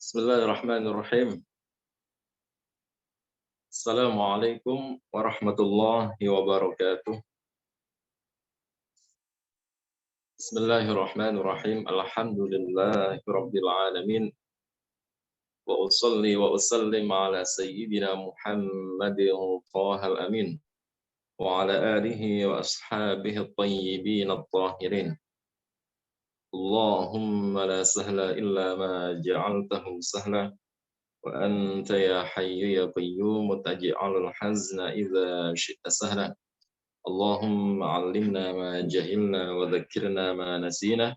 Bismillahirrahmanirrahim. Assalamualaikum warahmatullahi wabarakatuh. Bismillahirrahmanirrahim. Alhamdulillahirabbil alamin. Wa usalli wa usallim ala sayyidina Muhammadin thahal amin. Wa ala alihi wa ashabihi at-tayyibin at-tahirin. Allahumma la sahla illa ma ja'altahu sahla. وأنت يا حي يا قيوم تجعل الحزن إذا شئت سهلا اللهم علمنا ما جهلنا وذكرنا ما نسينا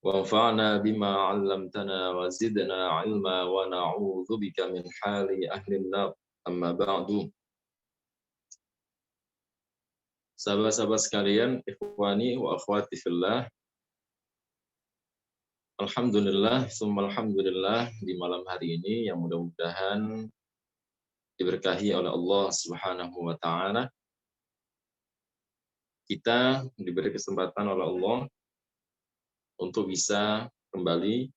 وانفعنا بما علمتنا وزدنا علما ونعوذ بك من حال أهل النار أما بعد. Sahabat-sahabat sekalian, ikhwani wa akhwati fillah, alhamdulillah, summa alhamdulillah, di malam hari ini yang mudah-mudahan diberkahi oleh Allah Subhanahu wa taala. Kita diberi kesempatan oleh Allah untuk bisa kembali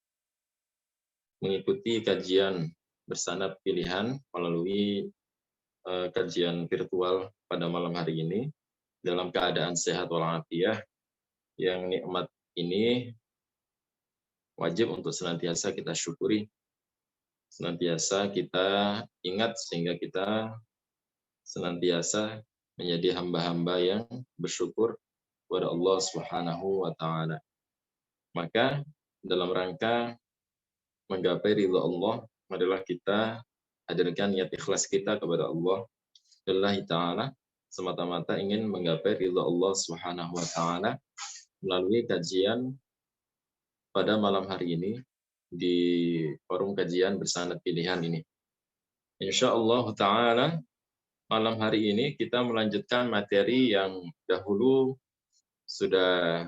mengikuti kajian bersanad pilihan melalui kajian virtual pada malam hari ini dalam keadaan sehat walafiat. Yang nikmat ini wajib untuk senantiasa kita syukuri, senantiasa kita ingat sehingga kita senantiasa menjadi hamba-hamba yang bersyukur kepada Allah Subhanahu wa taala. Maka dalam rangka menggapai ridha Allah, marilah kita hadirkan niat ikhlas kita kepada Allah lillahi taala, semata-mata ingin menggapai ridha Allah Subhanahu wa taala melalui kajian pada malam hari ini di forum kajian bersanad pilihan ini. Insyaallah taala malam hari ini kita melanjutkan materi yang dahulu sudah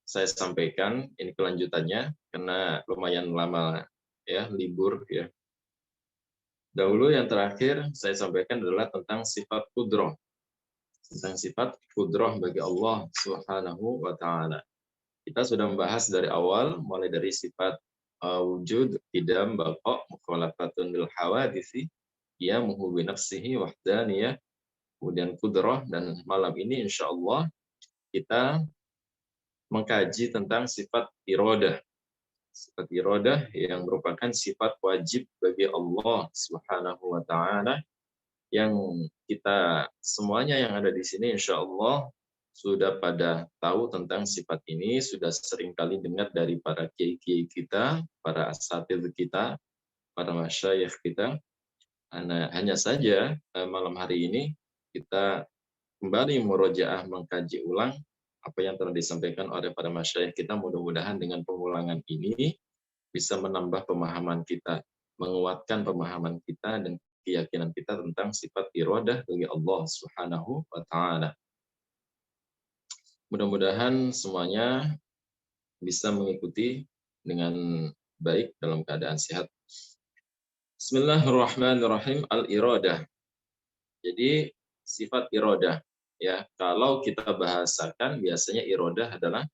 saya sampaikan. Ini kelanjutannya karena lumayan lama ya libur ya. Dahulu yang terakhir saya sampaikan adalah tentang sifat qudrah. Tentang sifat qudrah bagi Allah Subhanahu wa taala. Kita sudah membahas dari awal mulai dari sifat wujud, qidam, baqa, mukhalafatun lil hawaditsi, qiyamuhu bi nafsihi wahdaniyah, kemudian qudrah, dan malam ini insyaallah kita mengkaji tentang sifat iradah. Sifat iradah yang merupakan sifat wajib bagi Allah Subhanahu wa taala yang kita semuanya yang ada di sini insyaallah sudah pada tahu tentang sifat ini, sudah sering kali dengar dari para kiai-kiai kita, para asatidz kita, para masyayikh kita. Hanya saja malam hari ini kita kembali murojaah mengkaji ulang apa yang telah disampaikan oleh para masyayikh kita. Mudah-mudahan dengan pengulangan ini bisa menambah pemahaman kita, menguatkan pemahaman kita dan keyakinan kita tentang sifat iradah bagi Allah Subhanahu wa taala. Mudah-mudahan semuanya bisa mengikuti dengan baik dalam keadaan sehat. Bismillahirrahmanirrahim. Al-iradah. Jadi sifat iradah ya, kalau kita bahasakan biasanya iradah adalah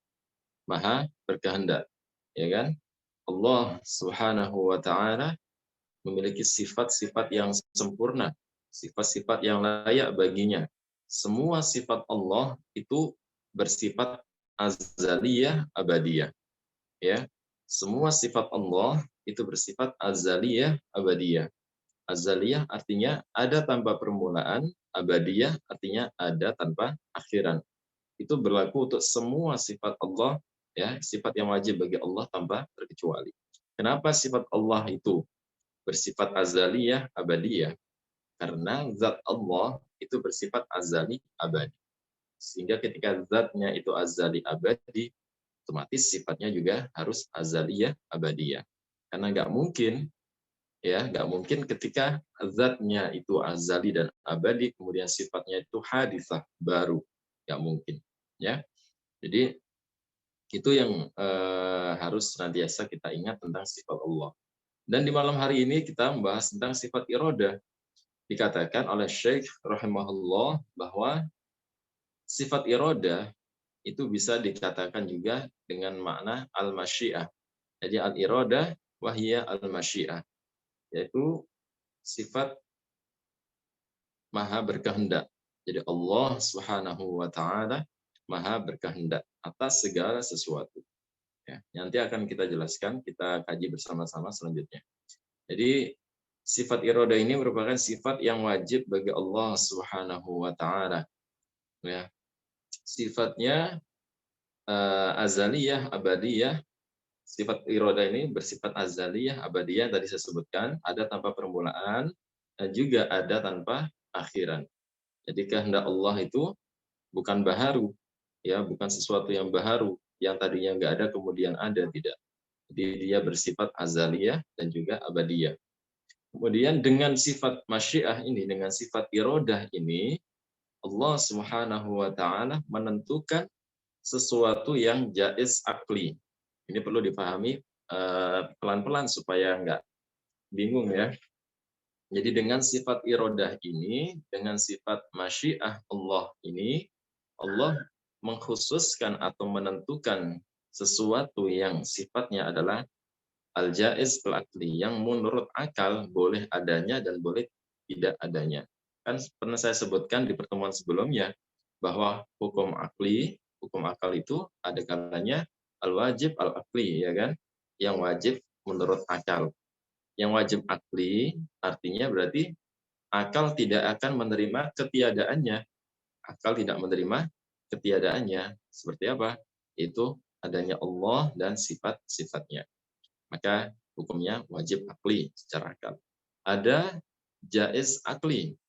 maha berkehendak, ya kan? Allah Subhanahu wa taala memiliki sifat-sifat yang sempurna, sifat-sifat yang layak baginya. Semua sifat Allah itu bersifat azaliyah abadiyah. Ya. Semua sifat Allah itu bersifat azaliyah abadiyah. Azaliyah artinya ada tanpa permulaan, abadiyah artinya ada tanpa akhiran. Itu berlaku untuk semua sifat Allah, ya, sifat yang wajib bagi Allah tanpa terkecuali. Kenapa sifat Allah itu bersifat azaliyah abadiyah? Karena zat Allah itu bersifat azali abadi. Sehingga ketika zatnya itu azali abadi, otomatis sifatnya juga harus azaliyah abadiyah. Karena nggak mungkin ketika zatnya itu azali dan abadi kemudian sifatnya itu haditsah baru, nggak mungkin, ya. Jadi itu yang harus senantiasa kita ingat tentang sifat Allah. Dan di malam hari ini kita membahas tentang sifat iradah. Dikatakan oleh Syekh rahimahullah bahwa sifat iradah itu bisa dikatakan juga dengan makna al-masyiah. Jadi al-iradah wahya al-masyiah, yaitu sifat maha berkehendak. Jadi Allah Subhanahu wa taala maha berkehendak atas segala sesuatu. Ya, nanti akan kita jelaskan, kita kaji bersama-sama selanjutnya. Jadi sifat iroda ini merupakan sifat yang wajib bagi Allah Subhanahu wa taala. Ya. Sifatnya azaliyah, abadiyah. Sifat iroda ini bersifat azaliyah, abadiyah tadi saya sebutkan, ada tanpa permulaan dan juga ada tanpa akhiran. Jadi kehendak Allah itu bukan baharu, ya, bukan sesuatu yang baharu yang tadinya nggak ada kemudian ada, tidak. Jadi dia bersifat azaliyah dan juga abadiyah. Kemudian dengan sifat masyiah ini, dengan sifat irodah ini, Allah Subhanahu wa taala menentukan sesuatu yang jaiz akli. Ini perlu dipahami pelan-pelan supaya nggak bingung ya. Jadi dengan sifat irodah ini, dengan sifat masyiah Allah ini, Allah mengkhususkan atau menentukan sesuatu yang sifatnya adalah al-jaiz al-aqli, yang menurut akal boleh adanya dan boleh tidak adanya. Kan pernah saya sebutkan di pertemuan sebelumnya bahwa hukum akal itu ada kalanya al-wajib al-aqli, ya kan? Yang wajib menurut akal. Yang wajib akli artinya berarti akal tidak akan menerima ketiadaannya. Akal tidak menerima ketiadaannya. Seperti apa? Itu adanya Allah dan sifat-sifatnya. Maka hukumnya wajib akli secara akal. Ada jaiz akli.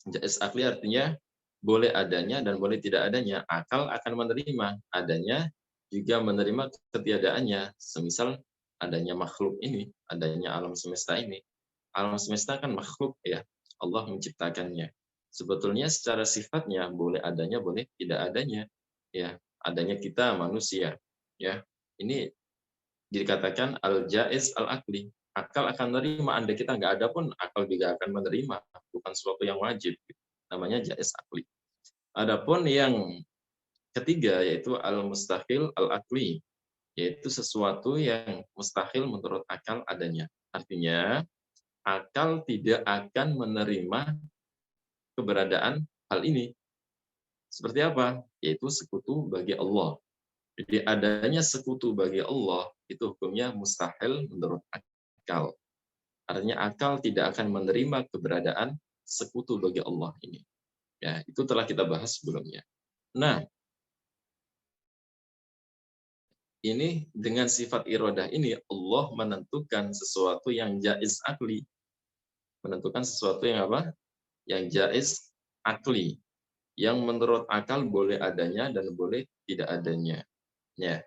Jaiz akli artinya boleh adanya dan boleh tidak adanya. Akal akan menerima adanya, juga menerima ketiadaannya. Semisal adanya makhluk ini, adanya alam semesta ini. Alam semesta kan makhluk ya, Allah menciptakannya. Sebetulnya secara sifatnya boleh adanya, boleh tidak adanya. Ya, adanya kita manusia. Ya, ini dikatakan al-jaiz al-akli. Akal akan menerima, anda kita nggak ada pun akal juga akan menerima, bukan sesuatu yang wajib. Namanya jaiz akli. Adapun yang ketiga yaitu al-mustahil al-akli, yaitu sesuatu yang mustahil menurut akal adanya. Artinya akal tidak akan menerima keberadaan hal ini. Seperti apa? Yaitu sekutu bagi Allah. Jadi adanya sekutu bagi Allah itu hukumnya mustahil menurut akal. Artinya akal tidak akan menerima keberadaan sekutu bagi Allah ini. Ya, itu telah kita bahas sebelumnya. Nah, ini dengan sifat irodah ini Allah menentukan sesuatu yang jaiz akli. Menentukan sesuatu yang apa? Yang jaiz akli. Yang menurut akal boleh adanya dan boleh tidak adanya. Ya.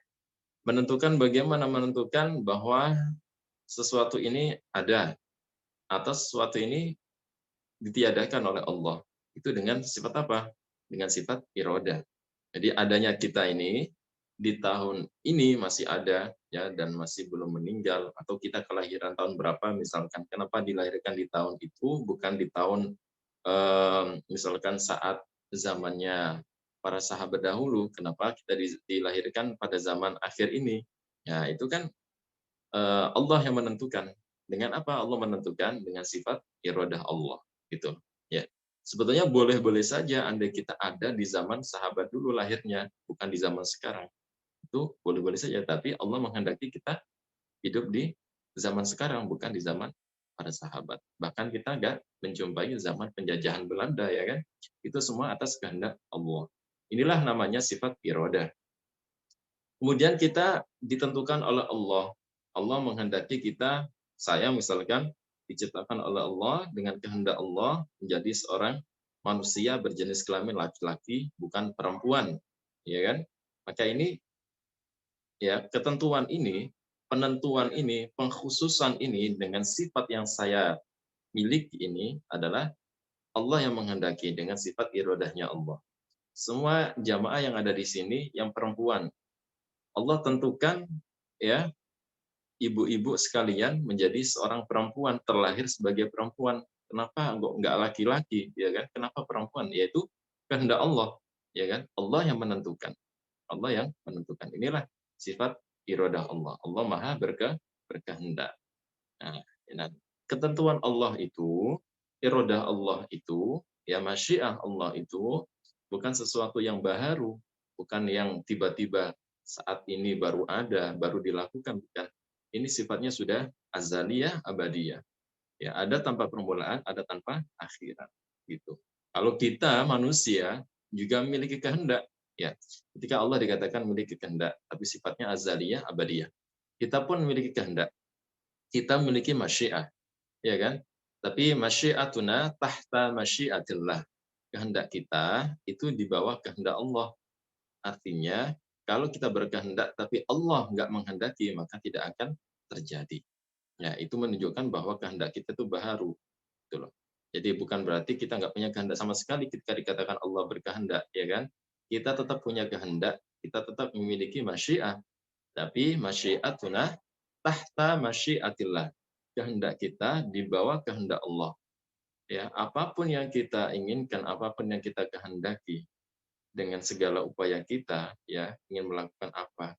Menentukan bagaimana menentukan bahwa sesuatu ini ada atau sesuatu ini ditiadakan oleh Allah. Itu dengan sifat apa? Dengan sifat irodah. Jadi adanya kita ini di tahun ini masih ada ya dan masih belum meninggal, atau kita kelahiran tahun berapa misalkan, kenapa dilahirkan di tahun itu bukan di tahun misalkan saat zamannya para sahabat dahulu, kenapa kita dilahirkan pada zaman akhir ini? Ya itu kan Allah yang menentukan. Dengan apa Allah menentukan? Dengan sifat iradah Allah gitu ya. Sebetulnya boleh-boleh saja andai kita ada di zaman sahabat dulu lahirnya, bukan di zaman sekarang. Itu boleh-boleh saja, tapi Allah menghendaki kita hidup di zaman sekarang, bukan di zaman para sahabat. Bahkan kita nggak menjumpai zaman penjajahan Belanda, ya kan? Itu semua atas kehendak Allah. Inilah namanya sifat irodah. Kemudian kita ditentukan oleh Allah. Allah menghendaki kita, saya misalkan, diciptakan oleh Allah dengan kehendak Allah menjadi seorang manusia berjenis kelamin laki-laki, bukan perempuan. Ya kan? Maka ini ya ketentuan ini, penentuan ini, pengkhususan ini dengan sifat yang saya miliki ini adalah Allah yang menghendaki dengan sifat irodahnya Allah. Semua jamaah yang ada di sini yang perempuan, Allah tentukan ya ibu-ibu sekalian menjadi seorang perempuan, terlahir sebagai perempuan. Kenapa nggak laki-laki, ya kan? Kenapa perempuan? Yaitu kehendak Allah, ya kan? Allah yang menentukan. Allah yang menentukan. Inilah sifat iradah Allah. Allah maha berkehendak. Nah, ketentuan Allah itu, iradah Allah itu, ya masyiah Allah itu bukan sesuatu yang baru, bukan yang tiba-tiba saat ini baru ada, baru dilakukan, bukan. Ini sifatnya sudah azaliyah, abadiyah. Ya, ada tanpa permulaan, ada tanpa akhirat, gitu. Kalau kita manusia juga memiliki kehendak, ya. Ketika Allah dikatakan memiliki kehendak, tapi sifatnya azaliyah, abadiyah. Kita pun memiliki kehendak. Kita memiliki masyiah, ya kan? Tapi masyiatuna tahta masyiatillah. Kehendak kita itu di bawah kehendak Allah. Artinya, kalau kita berkehendak tapi Allah nggak menghendaki, maka tidak akan terjadi. Ya, itu menunjukkan bahwa kehendak kita itu baharu. Gitu loh. Jadi bukan berarti kita nggak punya kehendak sama sekali ketika dikatakan Allah berkehendak, ya kan? Kita tetap punya kehendak, kita tetap memiliki masyiah. Tapi masyiatuna tahta masyiatillah. Kehendak kita di bawah kehendak Allah. Ya, apapun yang kita inginkan, apapun yang kita kehendaki dengan segala upaya kita, ya ingin melakukan apa.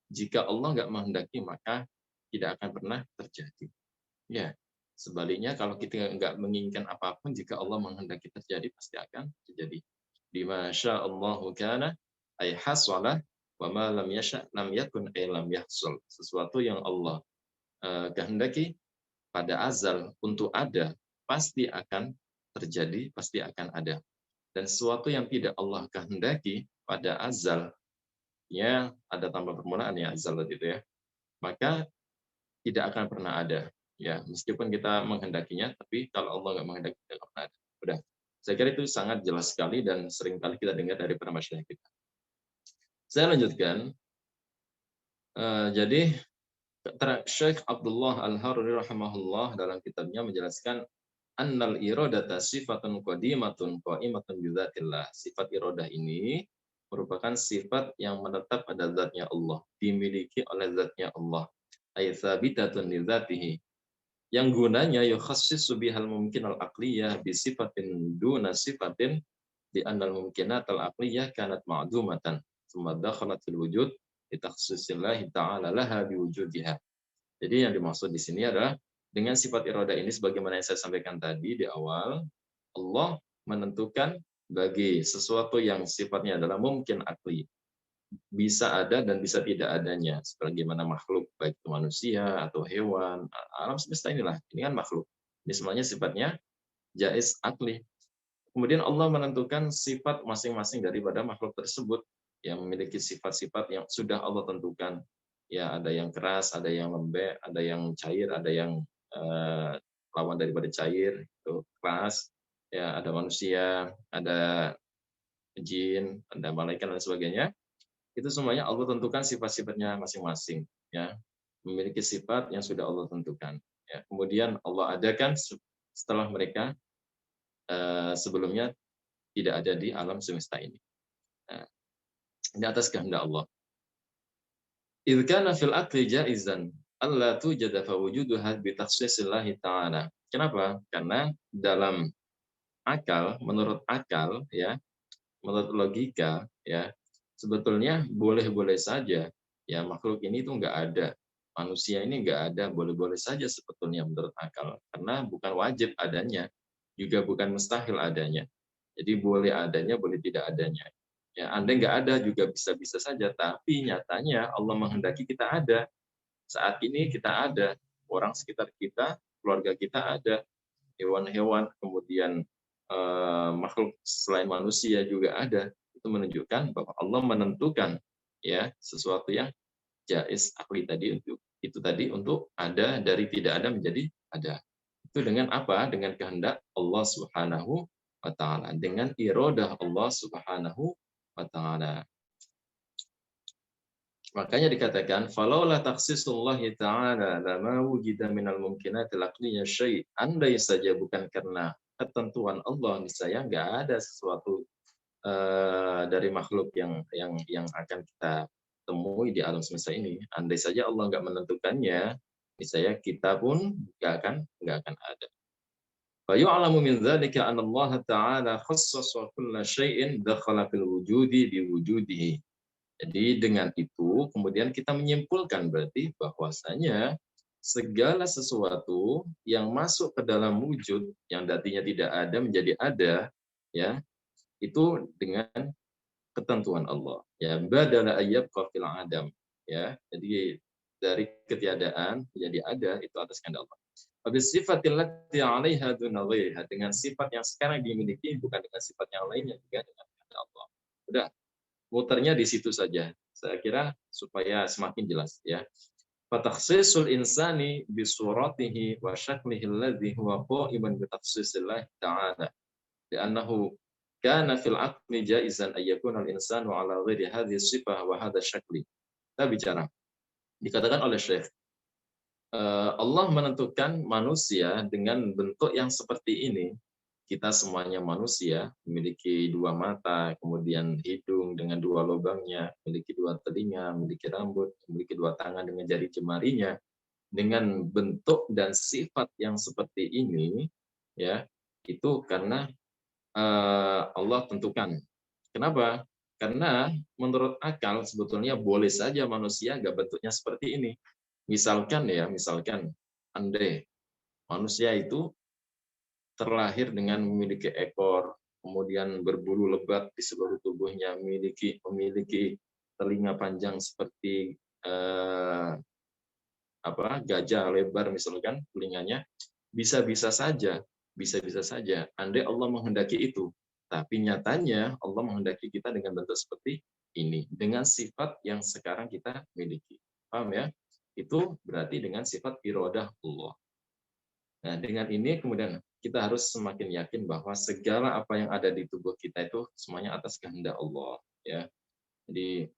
Jika Allah nggak menghendaki, maka tidak akan pernah terjadi. Ya, sebaliknya kalau kita nggak menginginkan apapun, jika Allah menghendaki terjadi, pasti akan terjadi. Bima sya'allahu kana ay hasala wa ma lam yasha' lam yakun ay lam yahsul. Sesuatu yang Allah kehendaki pada azal untuk ada, pasti akan terjadi, pasti akan ada. Dan sesuatu yang tidak Allah kehendaki pada azal, ya ada tambah permulaan ya azal itu ya, maka tidak akan pernah ada. Ya, meskipun kita menghendakinya, tapi kalau Allah nggak menghendaki, tidak pernah ada. Udah. Saya kira itu sangat jelas sekali dan sering kali kita dengar dari para masyarakat kita. Saya lanjutkan. Jadi Syekh Abdullah Al-Haruri rahimahullah dalam kitabnya menjelaskan annal iradata sifatun qadimatun qa'imatun bidzatillah. Sifat iradah ini merupakan sifat yang menetap pada zatnya Allah, dimiliki oleh zatnya Allah. Ay tsabitatun li dzatihi. Yang gunanya yukhassisu bihal mumkin al-aqliyah bi sifatin duna sifatin di annal mumkinat al-aqliyah kanat ma'dumatan thumma dakhalat fil wujud li takhsisillahi ta'ala laha bi wujudiha. Jadi yang dimaksud di sini adalah dengan sifat iradah ini sebagaimana yang saya sampaikan tadi di awal, Allah menentukan bagi sesuatu yang sifatnya adalah mungkin akli, bisa ada dan bisa tidak adanya, sebagaimana makhluk baik itu manusia atau hewan, alam semesta inilah, ini kan makhluk. Ini semuanya sifatnya jaiz akli. Kemudian Allah menentukan sifat masing-masing daripada makhluk tersebut yang memiliki sifat-sifat yang sudah Allah tentukan. Ya, ada yang keras, ada yang lembek, ada yang cair, ada yang lawan daripada cair, itu keras. Ya, ada manusia, ada jin, ada malaikat dan sebagainya. Itu semuanya Allah tentukan sifat-sifatnya masing-masing, ya. Memiliki sifat yang sudah Allah tentukan. Ya. Kemudian Allah adakan setelah mereka sebelumnya tidak ada di alam semesta ini. Nah, ini atas kehendak Allah. Idz kana fil aqli jaizan alla tujada fa wujuduha bi takhsisillah ta'ala. Kenapa? Karena dalam akal, menurut akal ya, menurut logika ya, sebetulnya boleh-boleh saja ya makhluk ini tuh nggak ada. Manusia ini nggak ada, boleh-boleh saja sebetulnya menurut akal. Karena bukan wajib adanya, juga bukan mustahil adanya. Jadi boleh adanya, boleh tidak adanya. Ya, andai nggak ada juga bisa-bisa saja, tapi nyatanya Allah menghendaki kita ada. Saat ini kita ada, orang sekitar kita, keluarga kita ada, hewan-hewan, kemudian makhluk selain manusia juga ada. Itu menunjukkan bahwa Allah menentukan ya sesuatu yang jaiz akli tadi untuk itu tadi untuk ada dari tidak ada menjadi ada. Itu dengan apa? Dengan kehendak Allah Subhanahu wa taala, dengan iradah Allah Subhanahu wa taala. Makanya dikatakan falaula takhsisullahi ta'ala lama wujida minal mumkinatil aqliyah syai'. Andai saja bukan karena ketentuan Allah, niscaya nggak ada sesuatu dari makhluk yang akan kita temui di alam semesta ini. Andai saja Allah nggak menentukannya, niscaya kita pun nggak akan ada. Fa yu'lamu min dzalika anna Allah Ta'ala khassasa kulla syai'in dakhala fil wujudi bi wujudihi. Jadi dengan itu kemudian kita menyimpulkan berarti bahwasanya segala sesuatu yang masuk ke dalam wujud yang tadinya tidak ada menjadi ada, ya, itu dengan ketentuan Allah. Ya, badala ayyabqa fil adam. Ya, jadi dari ketiadaan menjadi ada itu atas kehendak Allah. Habis sifatil lati 'alaiha duna ghairiha, dengan sifat yang sekarang dimiliki bukan dengan sifat yang lainnya, juga dengan kehendak Allah. Udah, muternya di situ saja. Saya kira supaya semakin jelas, ya. Fatakhsisul insani bi suratihi wa syaklihi alladhi huwa qa'iman bi takhsisillah ta'ala. Li'annahu kana fil aqli jaizan ay yakuna al-insanu ala ghairi hadhihi sifah wa hadha syakli. Kita bicara. Dikatakan oleh Syekh, Allah menentukan manusia dengan bentuk yang seperti ini. Kita semuanya manusia, memiliki dua mata, kemudian hidung dengan dua lubangnya, memiliki dua telinga, memiliki rambut, memiliki dua tangan dengan jari jemarinya. Dengan bentuk dan sifat yang seperti ini, ya, itu karena Allah tentukan. Kenapa? Karena menurut akal sebetulnya boleh saja manusia nggak bentuknya seperti ini. Misalkan andai manusia itu terlahir dengan memiliki ekor, kemudian berbulu lebat di seluruh tubuhnya, memiliki telinga panjang seperti gajah lebar misalkan telinganya, bisa-bisa saja andai Allah menghendaki itu. Tapi nyatanya Allah menghendaki kita dengan bentuk seperti ini, dengan sifat yang sekarang kita miliki. Paham ya? Itu berarti dengan sifat iradah Allah. Nah, dengan ini kemudian kita harus semakin yakin bahwa segala apa yang ada di tubuh kita itu semuanya atas kehendak Allah, ya. Jadi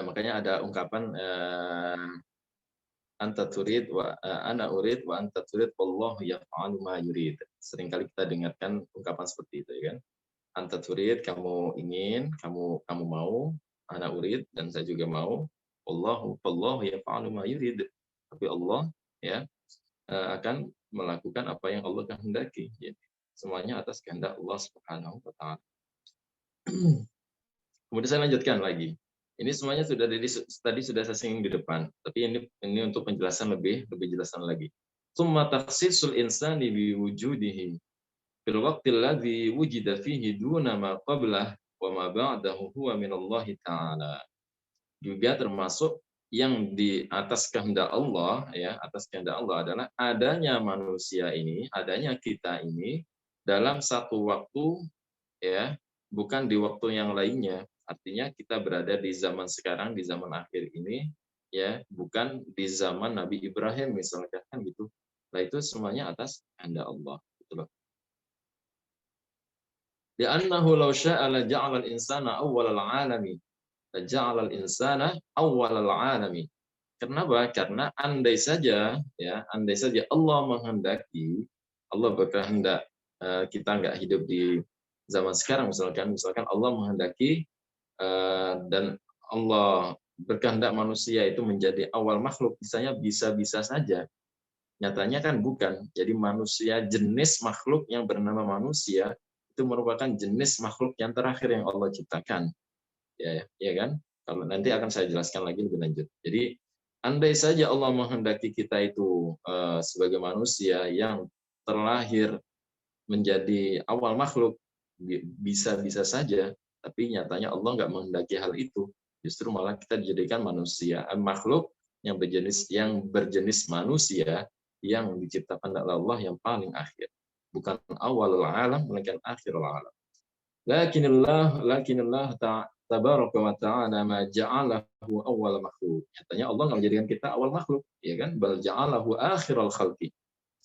makanya ada ungkapan anta turid wa ana urid wa anta turid wallahu yaf'alu ma yurid. Seringkali kita dengarkan ungkapan seperti itu, ya kan. Anta turid, kamu ingin, kamu mau, ana urid, dan saya juga mau. Wallahu yaf'alu ma yurid. Tapi Allah, ya, akan melakukan apa yang Allah kehendaki. Ya. Semuanya atas kehendak Allah Subhanahu wa taala. Kemudian saya lanjutkan lagi. Ini semuanya tadi sudah saya singgung di depan, tapi ini untuk penjelasan lebih jelasan lagi. Tsumma takhsisul insani bi wujudihi fil waqtil ladzi wujida fihi duna ma qablah wa ma ba'dahu huwa min Allah taala. Juga termasuk yang di atas kehendak Allah, ya, atas kehendak Allah adalah adanya manusia ini, adanya kita ini dalam satu waktu, ya, bukan di waktu yang lainnya. Artinya kita berada di zaman sekarang, di zaman akhir ini, ya, bukan di zaman Nabi Ibrahim misalkan, kan gitu. Nah, itu semuanya atas kehendak Allah, gitu loh. Li'annahu law syaa la ja'ala al-insana awwalal 'alamin. La ja'ala al-insana awwalal 'alamin. Kenapa? Karena andai saja, ya, andai saja Allah menghendaki, Allah berkehendak kita nggak hidup di zaman sekarang misalkan Allah menghendaki dan Allah berkehendak manusia itu menjadi awal makhluk, misalnya bisa-bisa saja. Nyatanya kan bukan. Jadi manusia, jenis makhluk yang bernama manusia itu merupakan jenis makhluk yang terakhir yang Allah ciptakan. Ya kan? Kalau nanti akan saya jelaskan lagi lebih lanjut. Jadi andai saja Allah menghendaki kita itu sebagai manusia yang terlahir menjadi awal makhluk, bisa-bisa saja, tapi nyatanya Allah nggak menghendaki hal itu. Justru malah kita dijadikan manusia, makhluk yang berjenis manusia yang diciptakan oleh Allah yang paling akhir. Bukan awalul alam, melainkan akhirul alam. Lakinillah tabaraka wa ta'ala ma ja'alahu awwal makhluk. Nyatanya Allah nggak menjadikan kita awal makhluk, ya kan? Bal ja'alahu akhiral khalqi.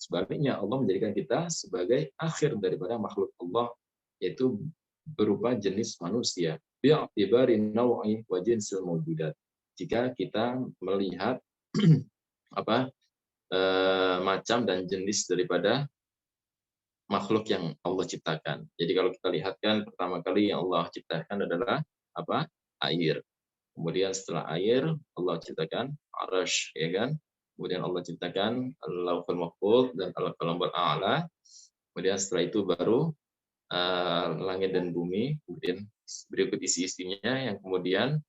Sebaliknya Allah menjadikan kita sebagai akhir daripada makhluk Allah, yaitu berupa jenis manusia. Bi'tibari naw'i wa jinsil mawjudat. Jika kita melihat macam dan jenis daripada makhluk yang Allah ciptakan. Jadi kalau kita lihatkan pertama kali yang Allah ciptakan adalah air. Kemudian setelah air Allah ciptakan arasy, ya kan? Kemudian Allah ciptakan Lauhul Mahfuz dan Al-Qalamul A'la. Kemudian setelah itu baru langit dan bumi. Kemudian berikut isi-isinya yang kemudian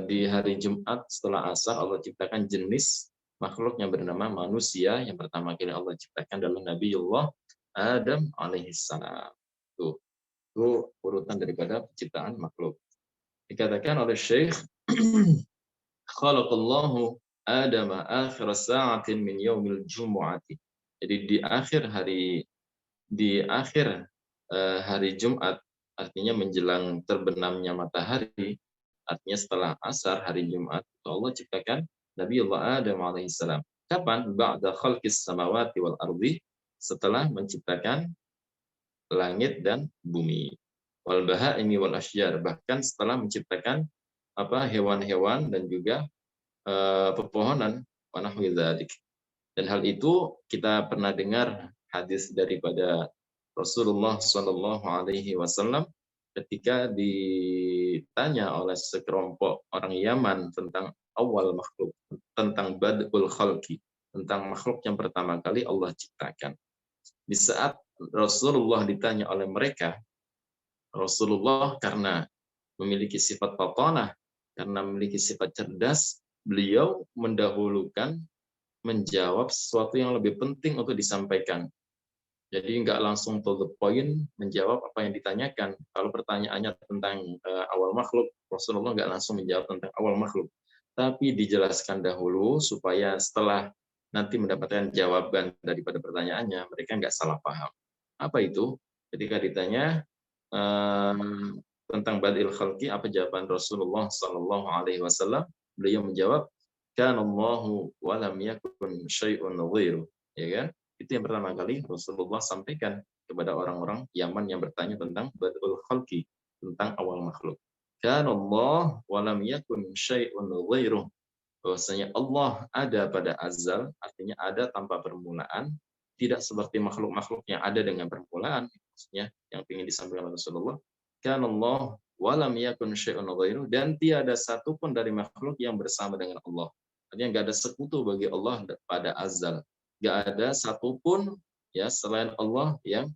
di hari Jumat setelah Asar Allah ciptakan jenis makhluk yang bernama manusia yang pertama kali Allah ciptakan adalah Nabiullah Adam alaihissalam. Itu urutan daripada penciptaan makhluk. Dikatakan oleh Syekh, khalaqallahu Adam akhir sa'atin min yaumil jumu'ati. Jadi di akhir hari Jumat, artinya menjelang terbenamnya matahari, artinya setelah asar hari Jumat, Allah ciptakan Nabiullah Adam alaihissalam. Kapan? Ba'da khalqis samawati wal ardi, setelah menciptakan langit dan bumi. Wal bahaimi wal asyjar, bahkan setelah menciptakan hewan-hewan dan juga pepohonan, wa nahwi dzalik. Dan hal itu kita pernah dengar hadis daripada Rasulullah Shallallahu Alaihi Wasallam ketika ditanya oleh sekelompok orang Yaman tentang awal makhluk, tentang badul khalqi, tentang makhluk yang pertama kali Allah ciptakan. Di saat Rasulullah ditanya oleh mereka, Rasulullah karena memiliki sifat fatanah, karena memiliki sifat cerdas, beliau mendahulukan menjawab sesuatu yang lebih penting untuk disampaikan. Jadi nggak langsung to the point menjawab apa yang ditanyakan. Kalau pertanyaannya tentang awal makhluk, Rasulullah nggak langsung menjawab tentang awal makhluk. Tapi dijelaskan dahulu supaya setelah nanti mendapatkan jawaban daripada pertanyaannya, mereka nggak salah paham. Apa itu? Ketika ditanya tentang badil khalqi, apa jawaban Rasulullah Sallallahu Alaihi Wasallam? Beliau menjawab, kana Allahu wa lam yakun syai'un ghairu. Ya kan? Itu yang pertama kali Rasulullah sampaikan kepada orang-orang Yaman yang bertanya tentang badul khalqi, tentang awal makhluk. Kana Allah wa lam yakun syai'un ghairu. Bahwasanya Allah ada pada azal, artinya ada tanpa permulaan, tidak seperti makhluk-makhluk yang ada dengan permulaan, maksudnya yang ingin disampaikan oleh Rasulullah. Kana Allah wa lam yakun syai'un ghairu, dan tiada satu pun dari makhluk yang bersama dengan Allah. Artinya nggak ada sekutu bagi Allah pada azal. Nggak ada satupun ya selain Allah yang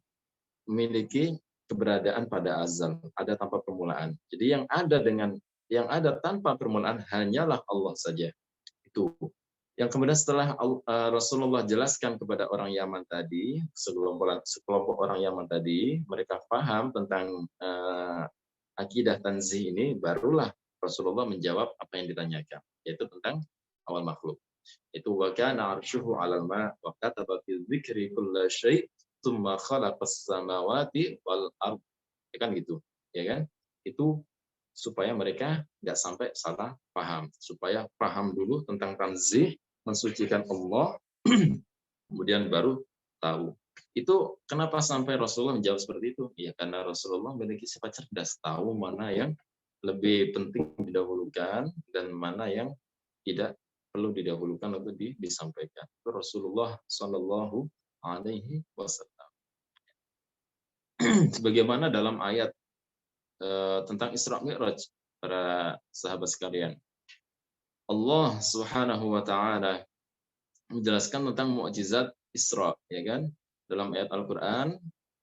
memiliki keberadaan pada azal, ada tanpa permulaan. Jadi yang ada tanpa permulaan hanyalah Allah saja. Itu. Yang kemudian setelah Rasulullah jelaskan kepada orang Yaman tadi, sekelompok orang Yaman tadi, mereka paham tentang akidah tanzih ini, barulah Rasulullah menjawab apa yang ditanyakan, yaitu tentang awal makhluk. Itu wa kana 'arshuhu 'alal ma' wa kataba fi dzikri kulli syai' tsumma khalaqas samawati wal ard. Ya kan gitu, ya kan? Itu supaya mereka nggak sampai salah paham, supaya paham dulu tentang tanzih, mensucikan Allah, kemudian baru tahu. Itu kenapa sampai Rasulullah menjawab seperti itu? Ya karena Rasulullah memiliki sifat cerdas, tahu mana yang lebih penting didahulukan dan mana yang tidak perlu didahulukan untuk disampaikan. Itu Rasulullah Shallallahu Alaihi Wasallam. Sebagaimana dalam ayat tentang Isra Mi'raj, para sahabat sekalian. Allah Subhanahu wa taala menjelaskan tentang mukjizat Isra, ya kan? Dalam ayat Al-Qur'an,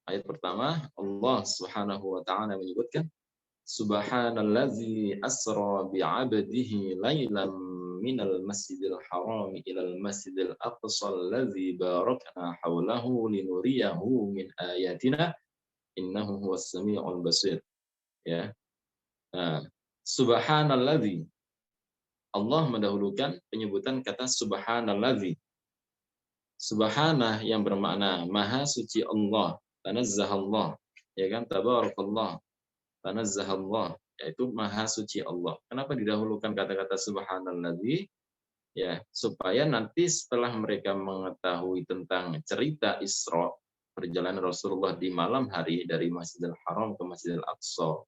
ayat pertama, Allah Subhanahu wa taala menyebutkan Subhanallazi asra bi'abdihi lailan minal masjidil haram ilal masjidil aqsa allazi barakna haulahu linuriyahu min ayatina innahu huwas samiul basir. Ya. Nah, subhanalladzi, Allah mendahulukan penyebutan kata subhanalladzi. Subhanah yang bermakna maha suci Allah, tanazzahallah, ya kan? Tabarakallah, tanazzahallah, yaitu maha suci Allah. Kenapa didahulukan kata-kata subhanalladzi? Ya, supaya nanti setelah mereka mengetahui tentang cerita Isra, perjalanan Rasulullah di malam hari dari Masjidil Haram ke Masjidil Aqsa,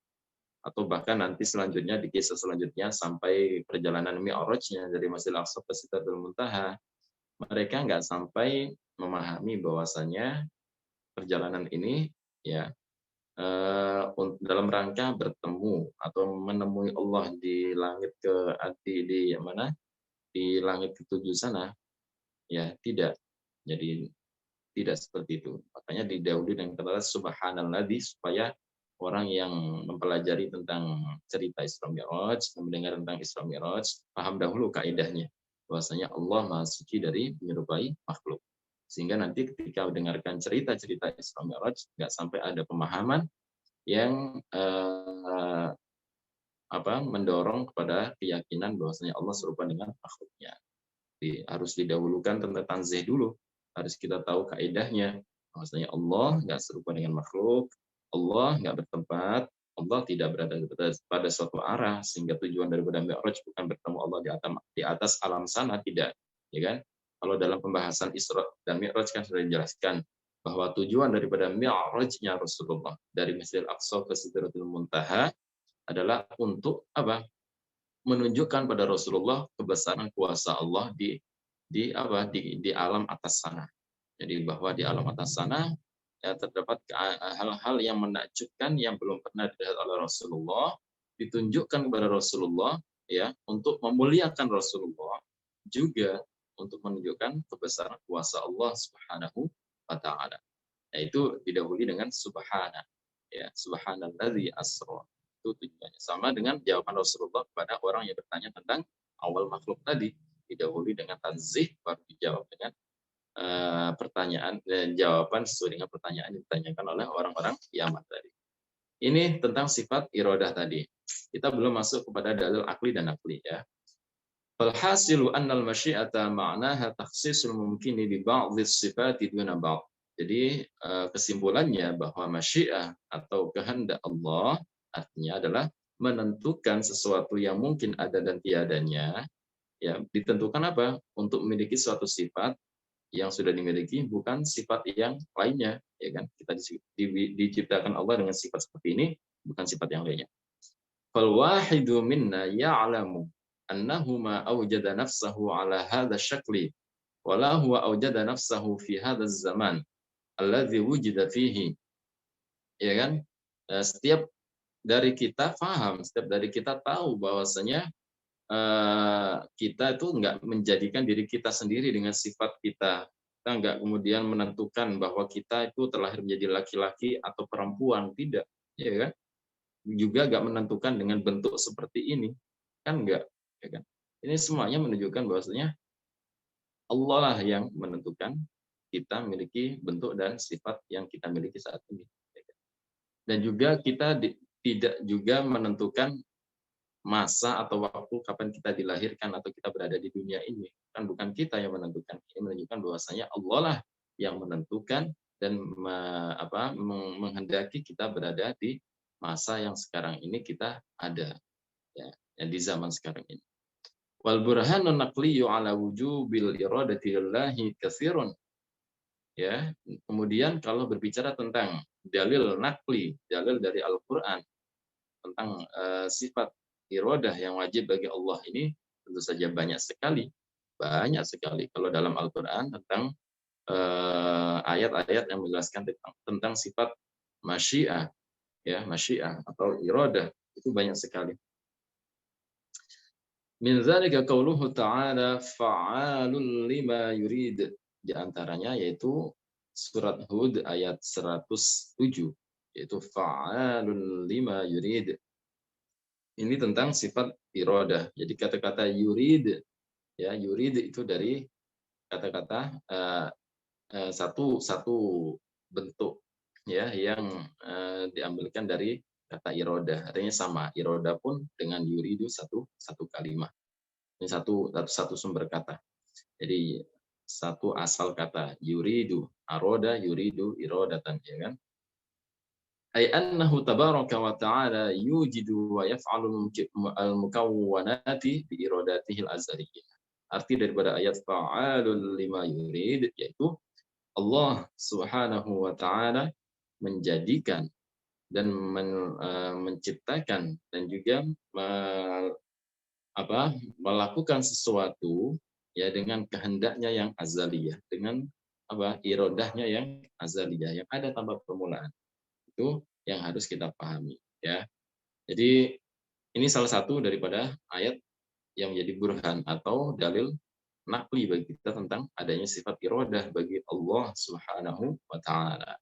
atau bahkan nanti selanjutnya di kisah selanjutnya sampai perjalanan Mi'rajnya dari Masjidil Aqsa ke Sidratul Muntaha, mereka nggak sampai memahami bahwasanya perjalanan ini ya dalam rangka bertemu atau menemui Allah di langit di mana di langit ketujuh sana, ya tidak. Jadi tidak seperti itu. Makanya didahului dengan kata subhanalladzi, supaya orang yang mempelajari tentang cerita Isra Mi'raj, mendengar tentang Isra Mi'raj, paham dahulu kaidahnya. bahwasanya Allah Maha Suci dari menyerupai makhluk. Sehingga nanti ketika mendengarkan cerita-cerita Isra Mi'raj nggak sampai ada pemahaman yang mendorong kepada keyakinan bahwasanya Allah serupa dengan makhluknya. Jadi, harus didahulukan tentang tanzih dulu. Harus kita tahu kaidahnya bahwasanya Allah nggak serupa dengan makhluk, Allah nggak bertempat, Allah tidak berada pada suatu arah, sehingga tujuan daripada Mi'raj bukan bertemu Allah di atas alam sana, tidak, ya kan? Kalau dalam pembahasan Isra dan Mi'raj kan sudah dijelaskan bahwa tujuan daripada Mi'rajnya Rasulullah dari Masjidil Aqsa ke Sidratul Muntaha adalah untuk apa? Menunjukkan pada Rasulullah kebesaran kuasa Allah di alam atas sana. Jadi bahwa di alam atas sana ya, terdapat hal-hal yang menakjubkan yang belum pernah dilihat oleh Rasulullah, ditunjukkan kepada Rasulullah ya, untuk memuliakan Rasulullah, juga untuk menunjukkan kebesaran kuasa Allah Subhanahu wa taala. Yaitu didahului dengan subhana, ya, subhanalladzi asra. Itu tujuannya sama dengan jawaban Rasulullah kepada orang yang bertanya tentang awal makhluk tadi, didahului dengan tanzih, baru dijawab dengan pertanyaan dan jawaban sesuai dengan pertanyaan yang ditanyakan oleh orang-orang kiamat tadi. Ini tentang sifat iradah tadi. Kita belum masuk kepada dalil akli dan akli, ya. Falhasilu annal masyiata ma'naha takhsisul mumkini bi ba'dhi sifati duna ba'd. Jadi kesimpulannya bahwa masyiah atau kehendak Allah artinya adalah menentukan sesuatu yang mungkin ada dan tiadanya, ya, ditentukan apa? Untuk memiliki suatu sifat yang sudah dimiliki, bukan sifat yang lainnya, ya kan? Kita diciptakan Allah dengan sifat seperti ini, bukan sifat yang lainnya. Fal wahidu minna ya'lamu annahu ma awjada nafsahu ala hadha syakli wa la huwa awjada nafsahu fi hadha zaman alladzi wujida fihi. Ya kan? Setiap dari kita paham, setiap dari kita tahu bahwasanya kita itu nggak menjadikan diri kita sendiri dengan sifat kita. Kita nggak kemudian menentukan bahwa kita itu terlahir menjadi laki-laki atau perempuan, tidak, ya kan? Juga nggak menentukan dengan bentuk seperti ini, kan nggak, ya kan? Ini semuanya menunjukkan bahwasanya Allah lah yang menentukan kita memiliki bentuk dan sifat yang kita miliki saat ini. Dan juga kita tidak juga menentukan masa atau waktu kapan kita dilahirkan atau kita berada di dunia ini. Kan bukan kita yang menentukan. Ini menunjukkan bahwasanya Allah lah yang menentukan dan menghendaki kita berada di masa yang sekarang ini kita ada, ya, di zaman sekarang ini. Wal burhanun naqliyyu ala wujubil iradati lillahi katsirun. Ya, kemudian kalau berbicara tentang dalil naqli, dalil dari Al-Qur'an tentang sifat iradah yang wajib bagi Allah ini tentu saja banyak sekali kalau dalam Al-Qur'an tentang ayat-ayat yang menjelaskan tentang sifat masyiah, ya, masyiah atau iradah, itu banyak sekali. Min dzalika qauluhu ta'ala fa'alul lima yurid. Di antaranya yaitu surat Hud ayat 107, yaitu fa'alul lima yurid. Ini tentang sifat iradah. Jadi kata-kata yurid, ya, yurid itu dari kata-kata satu bentuk, ya, yang diambilkan dari kata iradah. Artinya sama, iradah pun dengan yuridu satu kalimat. Ini satu sumber kata. Jadi satu asal kata, yuridu, aroda, yuridu, irodatan, ya kan? Ay annahu tabaraka wa ta'ala yujidu wa yaf'alu al-mukawwanati bi iradatihi al-azaliyyah. Arti daripada ayat fa'alul lima yurid, yaitu Allah Subhanahu wa taala menjadikan dan menciptakan dan juga melakukan sesuatu, ya, dengan kehendaknya yang azaliyah, dengan iradahnya yang azaliyah, yang ada tanpa permulaan. Itu yang harus kita pahami, ya. Jadi ini salah satu daripada ayat yang menjadi burhan atau dalil nakli bagi kita tentang adanya sifat iradah bagi Allah Subhanahu wa taala.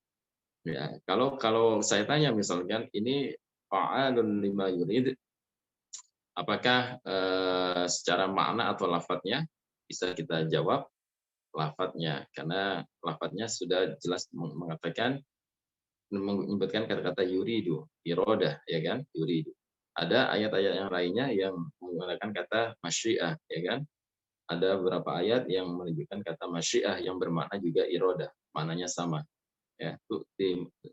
Ya, kalau saya tanya misalkan ini fa'alun lima yurid, apakah secara makna atau lafadznya bisa kita jawab lafadznya, karena lafadznya sudah jelas mengatakan, menyebutkan kata-kata yuridu, irodah, ya kan, yuridu. Ada ayat-ayat yang lainnya yang menggunakan kata masyiah, ya kan. Ada beberapa ayat yang menunjukkan kata masyiah yang bermakna juga irodah, maknanya sama. Ya,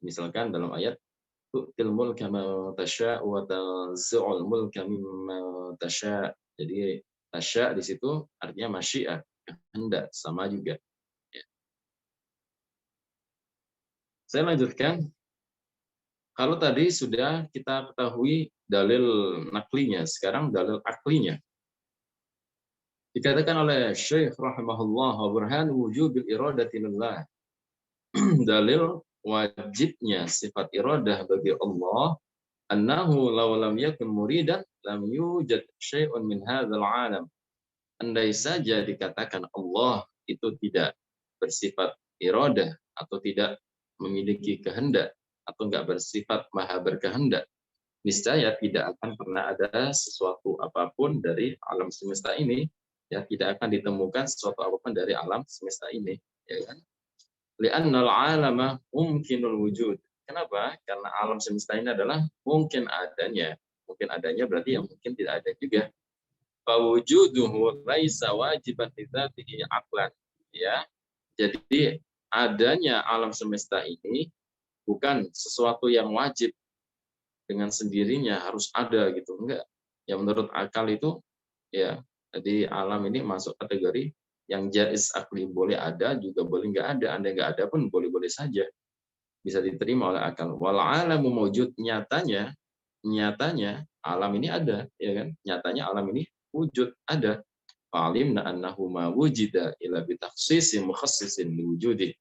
misalkan dalam ayat tu'til mulka man tasya' wa tanzi'ul mulka mimman tasya'. Jadi tasya' di situ artinya masyiah, kehendak, sama juga. Ya. Saya lanjutkan. Kalau tadi sudah kita ketahui dalil naklinya, sekarang dalil aklinya. Dikatakan oleh Syekh rahimahullah wa burhan wujubil iradati lillah. Dalil wajibnya sifat iradah bagi Allah, annahu law lam yakun muridan lam yujad syai'un min hadzal alam. Andai saja dikatakan Allah itu tidak bersifat iradah atau tidak memiliki kehendak atau enggak bersifat maha berkehendak, niscaya tidak akan pernah ada sesuatu apapun dari alam semesta ini, ya, tidak akan ditemukan sesuatu apapun dari alam semesta ini, ya kan? Li'annal 'alama mungkinul wujud. Kenapa? Karena alam semesta ini adalah mungkin adanya. Mungkin adanya berarti yang mungkin tidak ada juga. Fawujuduhu laisa wajiban lidzatihi aqlan. Ya. Jadi adanya alam semesta ini bukan sesuatu yang wajib dengan sendirinya harus ada gitu, enggak. Ya menurut akal itu, ya, jadi alam ini masuk kategori yang jaiz akli, boleh ada juga boleh nggak ada, andai nggak ada pun boleh-boleh saja, bisa diterima oleh akal. Wal alamu mawjud, nyatanya alam ini ada, ya kan? Nyatanya alam ini wujud, ada. Fa'alimna annahu ma wujida ila bi takhsisin mukhassisin liwujudi.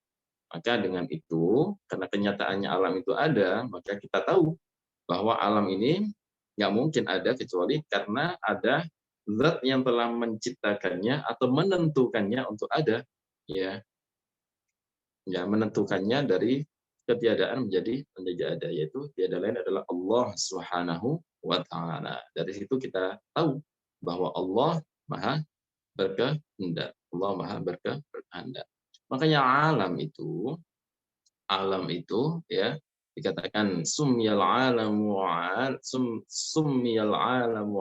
Maka dengan itu, karena kenyataannya alam itu ada, maka kita tahu bahwa alam ini nggak mungkin ada kecuali karena ada zat yang telah menciptakannya atau menentukannya untuk ada, ya, ya, menentukannya dari ketiadaan menjadi ada, yaitu tiada lain adalah Allah Subhanahu wa taala. Dari situ kita tahu bahwa Allah Maha berkehendak. Allah Maha berkehendak. Makanya alam itu, ya, dikatakan summiyal alamu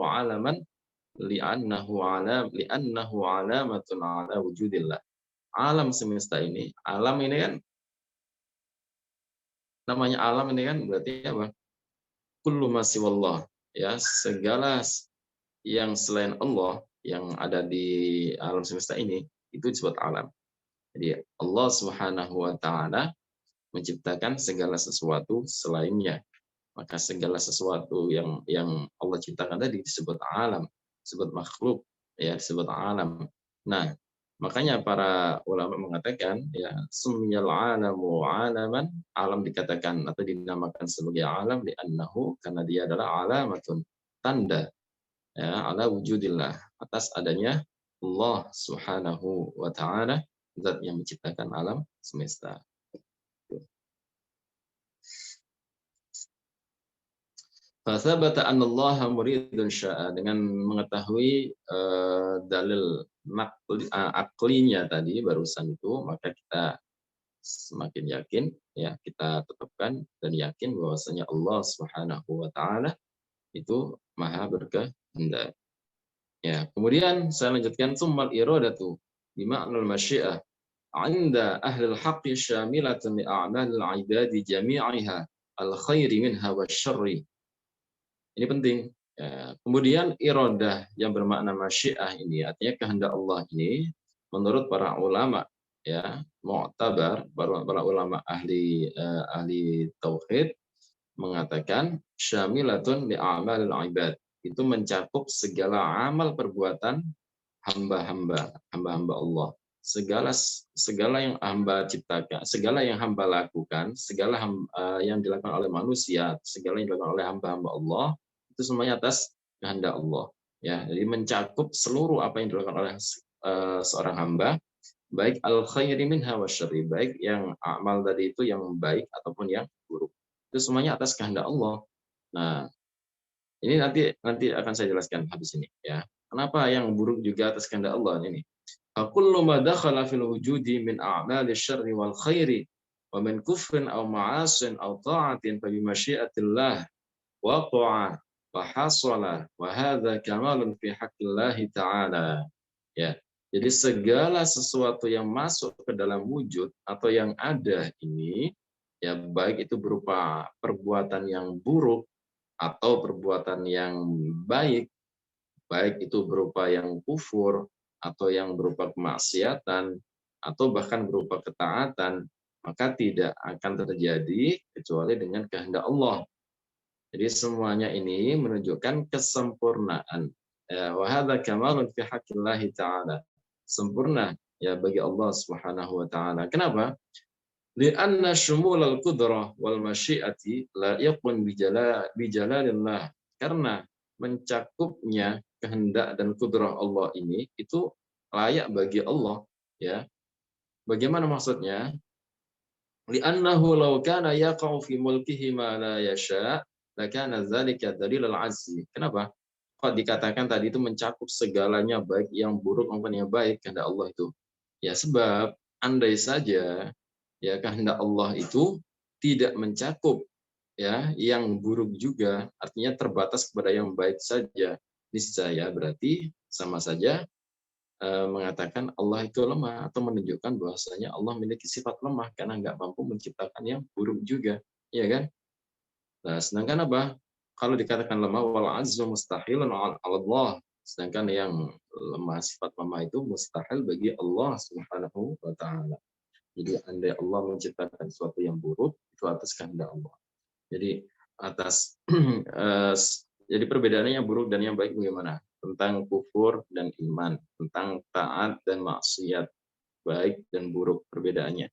alaman li'annahu alamatun ala wujudillah. Alam semesta ini, alam ini kan, namanya alam ini kan berarti apa? Kullu ma siwallah, ya, segala yang selain Allah yang ada di alam semesta ini itu disebut alam. Jadi Allah Subhanahu wa taala menciptakan segala sesuatu selainnya. Maka segala sesuatu yang Allah ciptakan tadi disebut alam, disebut makhluk, ya, disebut alam. Nah, makanya para ulama mengatakan, ya, sumyal alamu alaman, alam dikatakan atau dinamakan sebagai alam li'annahu, karena dia adalah alamatun, tanda, ya, ala wujudillah, atas adanya Allah Subhanahu wa taala, zat yang menciptakan alam semesta. Fasabata annallaha muridun sya'a, dengan mengetahui dalil aklinya tadi barusan itu, maka kita semakin yakin, ya, kita tetapkan dan yakin bahwasanya Allah Subhanahu wa taala itu maha berkehendak. Ya, kemudian saya lanjutkan tsummal iradatu bima'nal masyiah 'inda ahli al-haqqi syamilatun li a'malil 'ibadi jami'iha al-khairi minha wasyarri. Ini penting. Ya. Kemudian iradah yang bermakna masyiah ini artinya kehendak Allah ini menurut para ulama, ya, mu'tabar, para ulama ahli tauhid mengatakan syamilatun li a'malil ibad. Itu mencakup segala amal perbuatan hamba-hamba Allah. Segala yang hamba ciptakan, segala yang hamba lakukan, yang dilakukan oleh manusia, segala yang dilakukan oleh hamba-hamba Allah, itu semuanya atas kehendak Allah. Ya, jadi mencakup seluruh apa yang dilakukan oleh seorang hamba, baik al khairi minha wasyarri, baik yang amal tadi itu yang baik ataupun yang buruk. Itu semuanya atas kehendak Allah. Nah, ini nanti akan saya jelaskan habis ini, ya. Kenapa yang buruk juga atas kehendak Allah ini? فكل ما دخل في الوجود من أعمال الشر والخير ومن كفر أو معاصٍ أو طاعة فبمشيئة الله وقع وحصل وهذا كمال في حق الله تعالى. Ya, jadi segala sesuatu yang masuk ke dalam wujud atau yang ada ini, ya baik itu berupa perbuatan yang buruk atau perbuatan yang baik, baik itu berupa yang kufur atau yang berupa kemaksiatan atau bahkan berupa ketaatan, maka tidak akan terjadi kecuali dengan kehendak Allah. Jadi semuanya ini menunjukkan kesempurnaan. Wa hadza kamalun fi haqqillahi ta'ala. Sempurna ya bagi Allah Subhanahu wa taala. Kenapa? Li'anna shumul al-qudrah wal masyiati la'iqun bijalalillah. Karena mencakupnya kehendak dan kudrah Allah ini itu layak bagi Allah, ya. Bagaimana maksudnya? Li'annahu law kana yaqa'u fi mulkihi ma la yasha' lakana dzalika dalilul 'azzi. Kenapa? Kok dikatakan tadi itu mencakup segalanya baik yang buruk maupun yang baik kehendak Allah itu. Ya sebab andai saja ya kehendak Allah itu tidak mencakup ya yang buruk juga, artinya terbatas kepada yang baik saja, niscaya berarti sama saja mengatakan Allah itu lemah atau menunjukkan bahwasanya Allah memiliki sifat lemah karena nggak mampu menciptakan yang buruk juga, ya kan? Nah, sedangkan apa? Kalau dikatakan lemah wal azzu mustahilun 'ala Allah, sedangkan yang lemah, sifat lemah itu mustahil bagi Allah Subhanahu wa taala. Jadi andai Allah menciptakan sesuatu yang buruk itu atas kehendak Allah. Jadi atas jadi perbedaannya yang buruk dan yang baik bagaimana? Tentang kufur dan iman, tentang taat dan maksiat, baik dan buruk perbedaannya.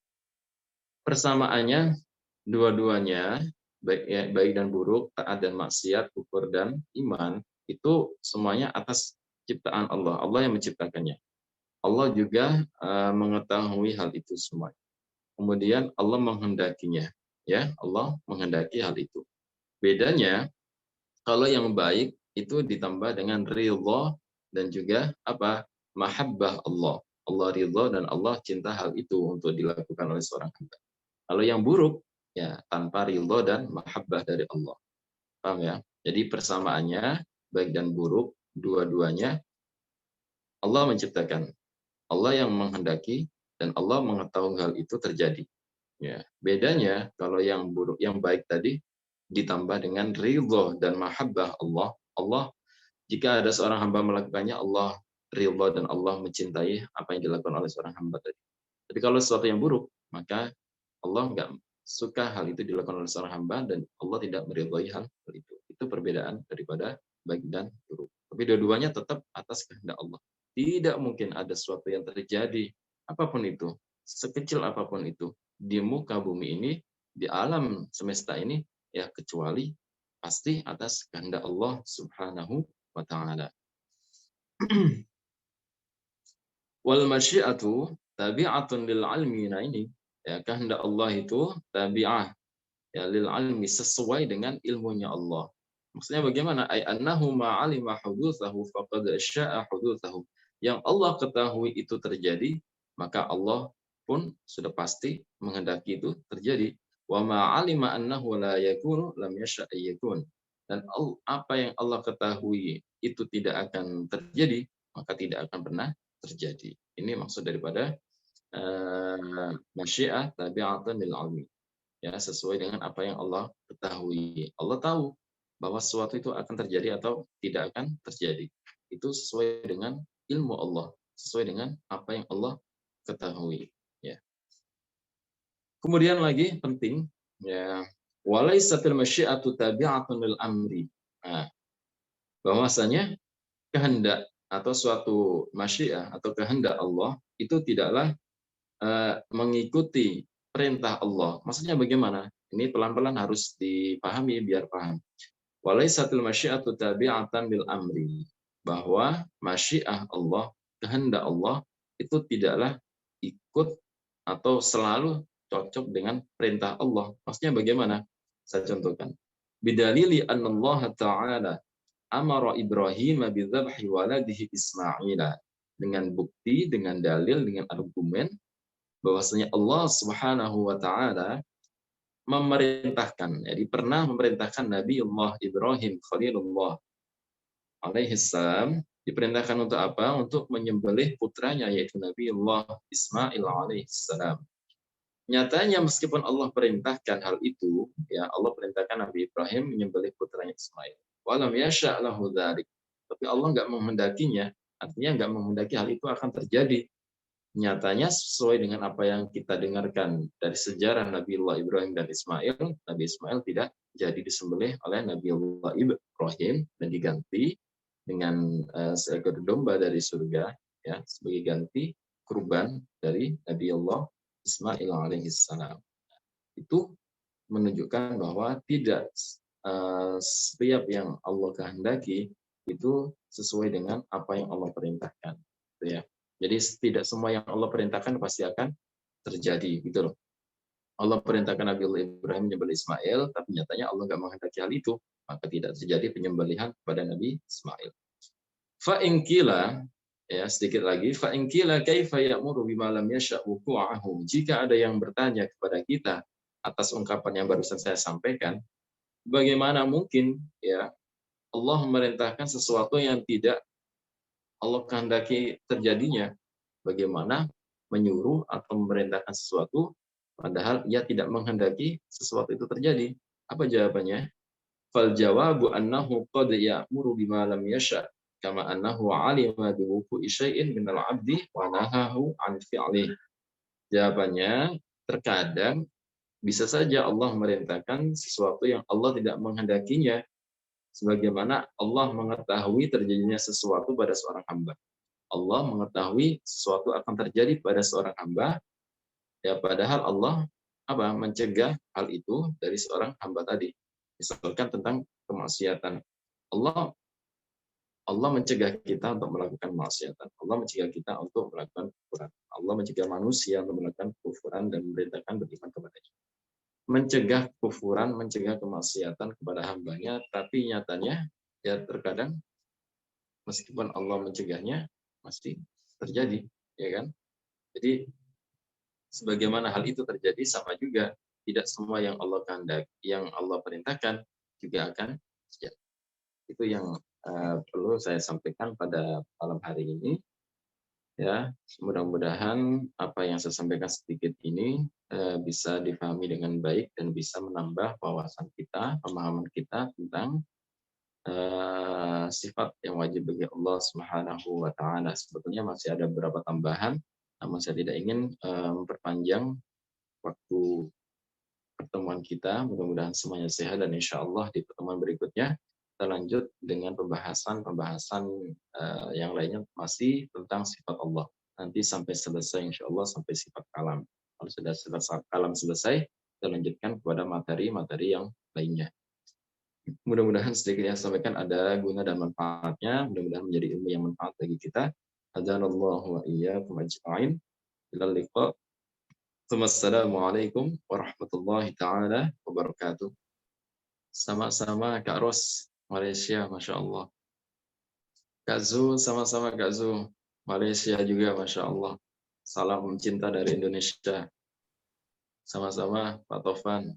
Persamaannya dua-duanya baik dan buruk, taat dan maksiat, kufur dan iman itu semuanya atas ciptaan Allah. Allah yang menciptakannya. Allah juga mengetahui hal itu semua. Kemudian Allah menghendakinya, ya Allah menghendaki hal itu. Bedanya kalau yang baik itu ditambah dengan ridha dan juga apa? Mahabbah Allah. Allah ridha dan Allah cinta hal itu untuk dilakukan oleh seorang hamba. Kalau yang buruk ya tanpa ridha dan mahabbah dari Allah. Paham ya? Jadi persamaannya baik dan buruk dua-duanya Allah menciptakan. Allah yang menghendaki dan Allah mengetahui hal itu terjadi. Ya, bedanya kalau yang buruk, yang baik tadi ditambah dengan ridho dan mahabbah Allah. Allah jika ada seorang hamba melakukannya, Allah ridho dan Allah mencintai apa yang dilakukan oleh seorang hamba tadi. Tapi kalau sesuatu yang buruk, maka Allah nggak suka hal itu dilakukan oleh seorang hamba dan Allah tidak meridhoi hal itu. Itu perbedaan daripada baik dan buruk. Tapi dua-duanya tetap atas kehendak Allah. Tidak mungkin ada sesuatu yang terjadi apapun itu, sekecil apapun itu di muka bumi ini, di alam semesta ini, ya kecuali pasti atas kehendak Allah Subhanahu wa taala. Wal masyiatu tabi'atun lil ilmi. Nah ini ya kehendak Allah itu tabi'ah ya lil ilmi, sesuai dengan ilmunya Allah. Maksudnya bagaimana? Ai annahu ma 'alima hudutsahu faqad syaa hudutsahu. Yang Allah ketahui itu terjadi, maka Allah pun sudah pasti menghendaki itu terjadi. Wa ma 'alima annahu la yakunu lam yasha' yakun. Dan apa yang Allah ketahui itu tidak akan terjadi, maka tidak akan pernah terjadi. Ini maksud daripada masyiah tabi'atan lil 'ilmi. Ya, sesuai dengan apa yang Allah ketahui. Allah tahu bahwa sesuatu itu akan terjadi atau tidak akan terjadi. Itu sesuai dengan ilmu Allah, sesuai dengan apa yang Allah ketahui. Ya. Kemudian lagi penting, ya, walaisatil masyiatu tabi'atun lil amri. Nah, bahwasanya kehendak atau suatu masyiah atau kehendak Allah itu tidaklah mengikuti perintah Allah. Maksudnya bagaimana? Ini pelan-pelan harus dipahami biar paham. Walaisatil masyiatu tabi'atan bil amri. Bahwa masyiah Allah, kehendak Allah itu tidaklah ikut atau selalu cocok dengan perintah Allah. Maksudnya bagaimana? Saya contohkan. Bidalili annallaha ta'ala amara Ibrahim bidzabhi waladihi Ismaila. dengan bukti, dengan dalil, dengan argumen bahwasanya Allah Subhanahu wa taala memerintahkan, jadi pernah memerintahkan Nabiullah Ibrahim Khalilullah alaihi salam diperintahkan untuk apa? Untuk menyembelih putranya yaitu Nabiullah Ismail alaihi salam. Nyatanya meskipun Allah perintahkan hal itu, ya Allah perintahkan Nabi Ibrahim menyembelih putranya Ismail. Walam yasha' lahu dzalik. Tapi Allah nggak menghendakinya, artinya nggak menghendaki hal itu akan terjadi. Nyatanya sesuai dengan apa yang kita dengarkan dari sejarah Nabiullah Ibrahim dan Ismail, Nabi Ismail tidak jadi disembelih oleh Nabiullah Ibrahim dan diganti dengan seekor domba dari surga, ya sebagai ganti kurban dari Nabiullah Ismail alaihissalam. Itu menunjukkan bahwa tidak setiap yang Allah kehendaki itu sesuai dengan apa yang Allah perintahkan, gitu ya. Jadi tidak semua yang Allah perintahkan pasti akan terjadi, gitu loh. Allah perintahkan Nabiullah Ibrahim menyembelih Ismail, tapi nyatanya Allah nggak menghendaki hal itu, maka tidak terjadi penyembelihan kepada Nabi Ismail. Fa in qila, ya sedikit lagi, fa in qila kaifa ya'muru bima lam yasha' wuqu'ahu. Jika ada yang bertanya kepada kita atas ungkapan yang barusan saya sampaikan, bagaimana mungkin ya Allah memerintahkan sesuatu yang tidak Allah kehendaki terjadinya? Bagaimana menyuruh atau memerintahkan sesuatu padahal ia tidak menghendaki sesuatu itu terjadi? Apa jawabannya? Fal jawabu annahu qad ya'muru bima lam yasha' kama annahu 'alima bi wuqu'i syai'in minal 'abdi wa nahahu 'an fi'lihi. Jawabannya, terkadang bisa saja Allah memerintahkan sesuatu yang Allah tidak menghendakinya, sebagaimana Allah mengetahui terjadinya sesuatu pada seorang hamba. Allah mengetahui sesuatu akan terjadi pada seorang hamba, ya padahal Allah mencegah hal itu dari seorang hamba tadi. Misalkan tentang kemaksiatan. Allah mencegah kita untuk melakukan kemaksiatan. Allah mencegah kita untuk melakukan kufuran. Allah mencegah manusia untuk melakukan kufuran dan memerintahkan beriman kepadanya. Mencegah kufuran, mencegah kemaksiatan kepada hambanya, tapi nyatanya ya terkadang meskipun Allah mencegahnya masih terjadi, ya kan? Jadi sebagaimana hal itu terjadi sama juga tidak semua yang Allah kehendaki, yang Allah perintahkan juga akan terjadi. Itu yang perlu saya sampaikan pada malam hari ini. Ya, mudah-mudahan apa yang saya sampaikan sedikit ini bisa dipahami dengan baik dan bisa menambah wawasan kita, pemahaman kita tentang sifat yang wajib bagi Allah Subhanahu wa taala. Sebetulnya masih ada beberapa tambahan, namun saya tidak ingin memperpanjang waktu pertemuan kita. Mudah-mudahan semuanya sehat dan insya Allah di pertemuan berikutnya kita lanjut dengan pembahasan yang lainnya masih tentang sifat Allah. Nanti sampai selesai insya Allah sampai sifat kalam. Kalau sudah sifat kalam selesai, kita lanjutkan kepada materi-materi yang lainnya. Mudah-mudahan sedikit yang saya sampaikan ada guna dan manfaatnya. Mudah-mudahan menjadi ilmu yang manfaat bagi kita. Hadanallahu wa iyyakum ajma'in. Ilal liqa. Wassalamualaikum warahmatullahi taala wabarakatuh. Sama-sama Kak Ros, Malaysia, Masya Allah. Kak Zu, sama-sama Kak Zu, Malaysia juga, Masya Allah. Salam cinta dari Indonesia. Sama-sama Pak Tovan.